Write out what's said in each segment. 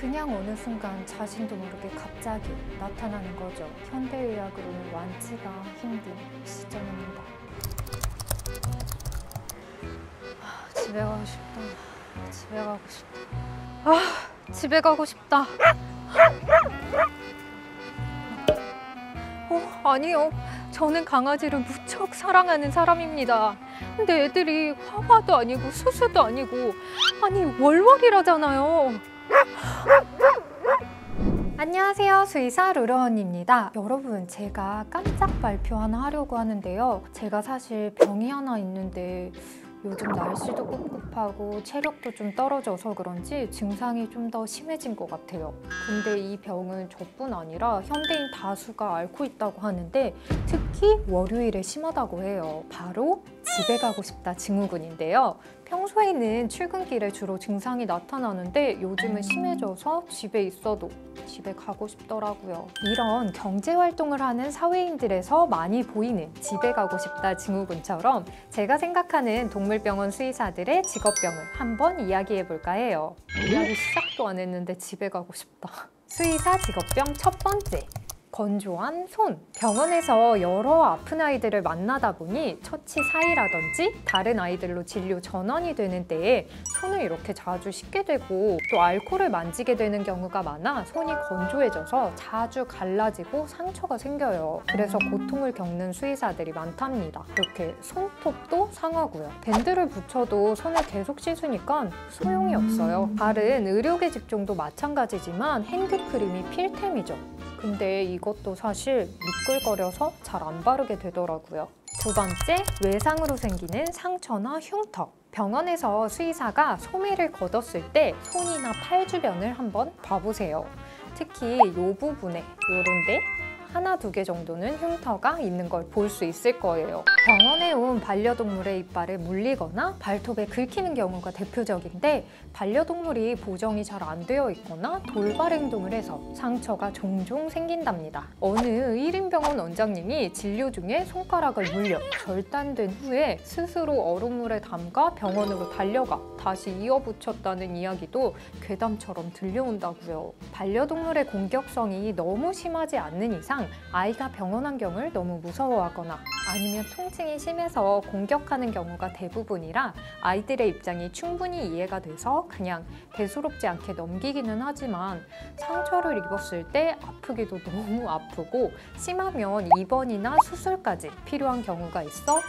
그냥 어느 순간 자신도 모르게 갑자기 나타나는 거죠. 현대의학으로는 완치가 힘든 시점입니다. 집에 가고 싶다. 집에 가고 싶다. 집에 가고 싶다. 아니요. 저는 강아지를 무척 사랑하는 사람입니다. 근데 애들이 화화도 아니고 수수도 아니고 아니 월월이라잖아요. 안녕하세요. 수의사 루러언입니다. 여러분, 제가 깜짝 발표 하나 하려고 하는데요. 제가 사실 병이 하나 있는데 요즘 날씨도 꿉꿉하고 체력도 좀 떨어져서 그런지 증상이 좀 더 심해진 것 같아요. 근데 이 병은 저뿐 아니라 현대인 다수가 앓고 있다고 하는데 특히 월요일에 심하다고 해요. 바로 집에 가고 싶다 증후군인데요. 평소에는 출근길에 주로 증상이 나타나는데 요즘은 심해져서 집에 있어도 집에 가고 싶더라고요. 이런 경제활동을 하는 사회인들에서 많이 보이는 집에 가고 싶다 증후군처럼 제가 생각하는 동물병원 수의사들의 직업병을 한번 이야기해볼까 해요. 이야기 시작도 안 했는데 집에 가고 싶다. 수의사 직업병 첫 번째. 건조한 손. 병원에서 여러 아픈 아이들을 만나다 보니 처치 사이라든지 다른 아이들로 진료 전환이 되는 때에 손을 이렇게 자주 씻게 되고 또 알코올을 만지게 되는 경우가 많아 손이 건조해져서 자주 갈라지고 상처가 생겨요. 그래서 고통을 겪는 수의사들이 많답니다. 이렇게 손톱도 상하고요. 밴드를 붙여도 손을 계속 씻으니까 소용이 없어요. 다른 의료계 직종도 마찬가지지만 핸드크림이 필템이죠. 근데 이것도 사실 미끌거려서 잘 안 바르게 되더라고요. 두 번째, 외상으로 생기는 상처나 흉터. 병원에서 수의사가 소매를 걷었을 때 손이나 팔 주변을 한번 봐보세요. 특히 이 부분에 요런데 하나, 두 개 정도는 흉터가 있는 걸 볼 수 있을 거예요. 병원에 온 반려동물의 이빨에 물리거나 발톱에 긁히는 경우가 대표적인데 반려동물이 보정이 잘 안 되어 있거나 돌발 행동을 해서 상처가 종종 생긴답니다. 어느 1인 병원 원장님이 진료 중에 손가락을 물려 절단된 후에 스스로 얼음물에 담가 병원으로 달려가 다시 이어붙였다는 이야기도 괴담처럼 들려온다고요. 반려동물의 공격성이 너무 심하지 않는 이상 아이가 병원 환경을 너무 무서워하거나 아니면 통증이 심해서 공격하는 경우가 대부분이라 아이들의 입장이 충분히 이해가 돼서 그냥 대수롭지 않게 넘기기는 하지만 상처를 입었을 때 아프기도 너무 아프고 심하면 입원이나 수술까지 필요한 경우가 있어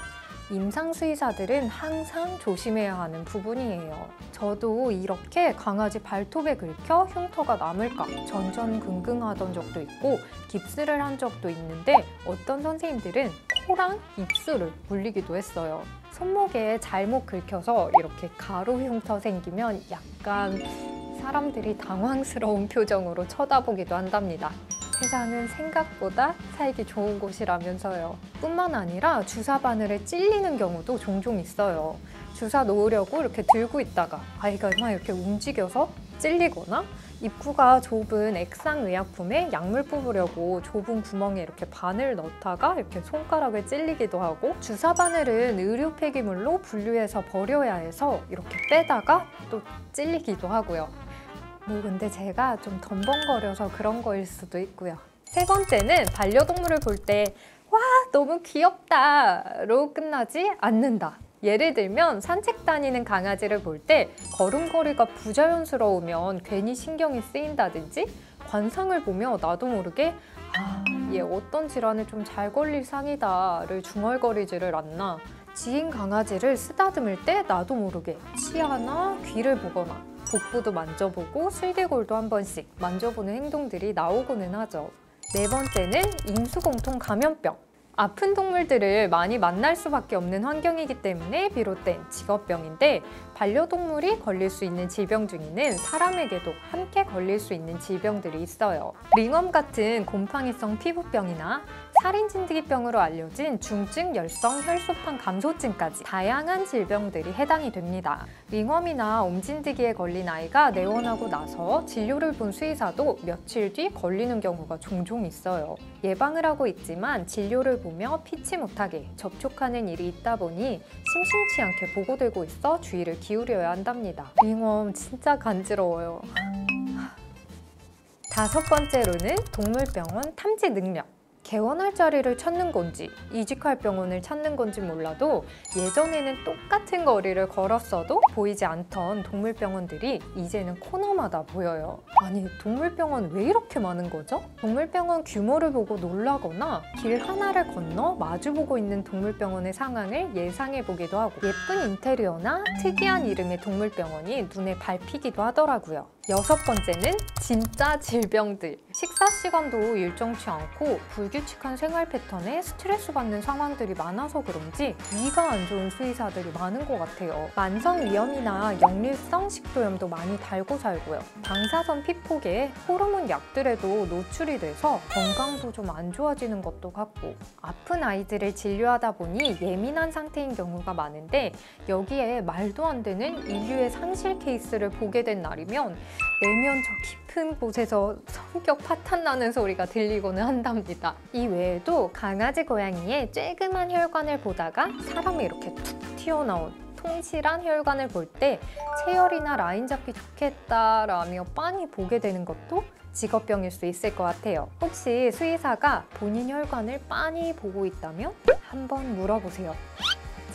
임상수의사들은 항상 조심해야 하는 부분이에요. 저도 이렇게 강아지 발톱에 긁혀 흉터가 남을까 전전긍긍하던 적도 있고 깁스를 한 적도 있는데 어떤 선생님들은 코랑 입술을 물리기도 했어요. 손목에 잘못 긁혀서 이렇게 가루 흉터 생기면 약간 사람들이 당황스러운 표정으로 쳐다보기도 한답니다. 세상은 생각보다 살기 좋은 곳이라면서요. 뿐만 아니라 주사 바늘에 찔리는 경우도 종종 있어요. 주사 놓으려고 이렇게 들고 있다가 아이가 막 이렇게 움직여서 찔리거나 입구가 좁은 액상의약품에 약물 뽑으려고 좁은 구멍에 이렇게 바늘 넣다가 이렇게 손가락을 찔리기도 하고 주사 바늘은 의료 폐기물로 분류해서 버려야 해서 이렇게 빼다가 또 찔리기도 하고요. 뭐 근데 제가 좀 덤벙거려서 그런 거일 수도 있고요. 세 번째는 반려동물을 볼 때 와 너무 귀엽다로 끝나지 않는다. 예를 들면 산책 다니는 강아지를 볼 때 걸음걸이가 부자연스러우면 괜히 신경이 쓰인다든지 관상을 보며 나도 모르게 얘 어떤 질환에 좀 잘 걸릴 상이다를 중얼거리지를 않나. 지인 강아지를 쓰다듬을 때 나도 모르게 치아나 귀를 보거나 복부도 만져보고 슬개골도 한 번씩 만져보는 행동들이 나오고는 하죠. 네 번째는 임수공통 감염병. 아픈 동물들을 많이 만날 수밖에 없는 환경이기 때문에 비롯된 직업병인데 반려동물이 걸릴 수 있는 질병 중에는 사람에게도 함께 걸릴 수 있는 질병들이 있어요. 링웜 같은 곰팡이성 피부병이나 살인진드기병으로 알려진 중증 열성 혈소판 감소증까지 다양한 질병들이 해당이 됩니다. 링웜이나 옴진드기에 걸린 아이가 내원하고 나서 진료를 본 수의사도 며칠 뒤 걸리는 경우가 종종 있어요. 예방을 하고 있지만 진료를 보며 피치 못하게 접촉하는 일이 있다 보니 심심치 않게 보고되고 있어 주의를 기울여야 한답니다. 링웜 진짜 간지러워요. 5번째로는 동물병원 탐지 능력. 개원할 자리를 찾는 건지 이직할 병원을 찾는 건지 몰라도 예전에는 똑같은 거리를 걸었어도 보이지 않던 동물병원들이 이제는 코너마다 보여요. 아니, 동물병원 왜 이렇게 많은 거죠? 동물병원 규모를 보고 놀라거나 길 하나를 건너 마주보고 있는 동물병원의 상황을 예상해보기도 하고 예쁜 인테리어나 특이한 이름의 동물병원이 눈에 밟히기도 하더라고요. 6번째는 진짜 질병들. 식사 시간도 일정치 않고 불규칙한 생활 패턴에 스트레스 받는 상황들이 많아서 그런지 위가 안 좋은 수의사들이 많은 것 같아요. 만성위염이나 역류성 식도염도 많이 달고 살고요. 방사선 피폭에 호르몬 약들에도 노출이 돼서 건강도 좀 안 좋아지는 것도 같고 아픈 아이들을 진료하다 보니 예민한 상태인 경우가 많은데 여기에 말도 안 되는 인류의 상실 케이스를 보게 된 날이면 내면 저 깊은 곳에서 성격 파탄나는 소리가 들리고는 한답니다. 이 외에도 강아지, 고양이의 쬐그만 혈관을 보다가 사람이 이렇게 툭 튀어나온 통실한 혈관을 볼 때 체열이나 라인 잡기 좋겠다라며 빤히 보게 되는 것도 직업병일 수 있을 것 같아요. 혹시 수의사가 본인 혈관을 빤히 보고 있다면 한번 물어보세요.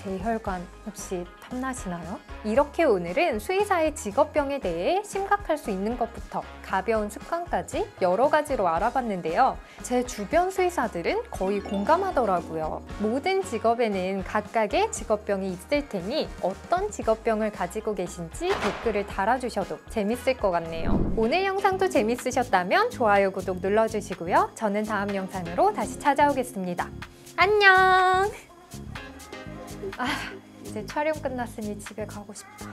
제 혈관 혹시 탐나시나요? 이렇게 오늘은 수의사의 직업병에 대해 심각할 수 있는 것부터 가벼운 습관까지 여러 가지로 알아봤는데요. 제 주변 수의사들은 거의 공감하더라고요. 모든 직업에는 각각의 직업병이 있을 테니 어떤 직업병을 가지고 계신지 댓글을 달아주셔도 재밌을 것 같네요. 오늘 영상도 재밌으셨다면 좋아요, 구독 눌러주시고요. 저는 다음 영상으로 다시 찾아오겠습니다. 안녕! 이제 촬영 끝났으니 집에 가고 싶다.